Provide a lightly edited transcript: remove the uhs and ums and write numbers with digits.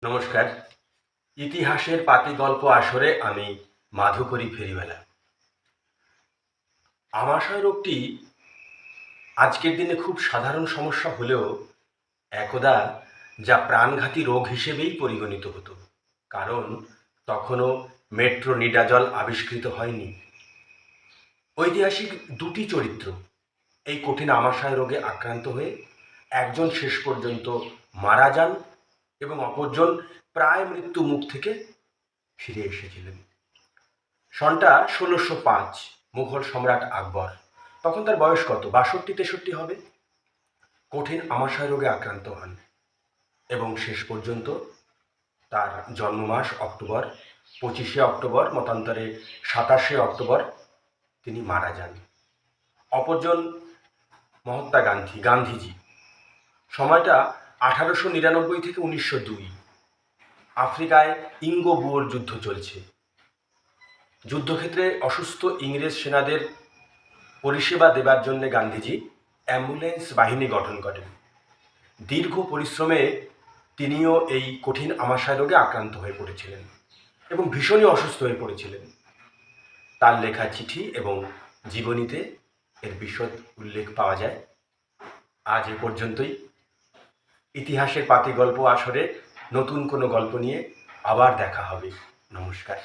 নমস্কার। ইতিহাসের পাতিগল্প আসরে আমি মাধুকরী ফেরিওয়ালা। আমাশয় রোগটি আজকের দিনে খুব সাধারণ সমস্যা হলেও একদা যা প্রাণঘাতী রোগ হিসেবেই পরিগণিত হতো, কারণ তখনও মেট্রোনিডাজল আবিষ্কৃত হয়নি। ঐতিহাসিক দুটি চরিত্র এই কঠিন আমাশয় রোগে আক্রান্ত হয়ে একজন শেষ পর্যন্ত মারা যান এবং অপরজন প্রায় মৃত্যু মুখ থেকে ফিরে এসেছিলেন। সনটা ১৬০৫, মুঘল সম্রাট আকবর। তখন তার বয়স কত? ৬২-৬৩ হবে। কঠিন আমাশয় রোগে আক্রান্ত হন এবং শেষ পর্যন্ত তার জন্মমাস অক্টোবর, ২৫শে অক্টোবর, মতান্তরে ২৭শে অক্টোবর তিনি মারা যান। অপরজন মহাত্মা গান্ধীজি। সময়টা ১৮৯৯ থেকে ১৯০২। আফ্রিকায় ইঙ্গো বুয়োর যুদ্ধ চলছে। যুদ্ধক্ষেত্রে অসুস্থ ইংরেজ সেনাদের পরিষেবা দেবার জন্য গান্ধীজি অ্যাম্বুলেন্স বাহিনী গঠন করেন। দীর্ঘ পরিশ্রমে তিনিও এই কঠিন আমাশয় রোগে আক্রান্ত হয়ে পড়েছিলেন এবং ভীষণই অসুস্থ হয়ে পড়েছিলেন। তার লেখা চিঠি এবং জীবনীতে এর বিশদ উল্লেখ পাওয়া যায়। আজ এ পর্যন্তই। ইতিহাসের পাতিগল্প আসরে নতুন কোনো গল্প নিয়ে আবার দেখা হবে। নমস্কার।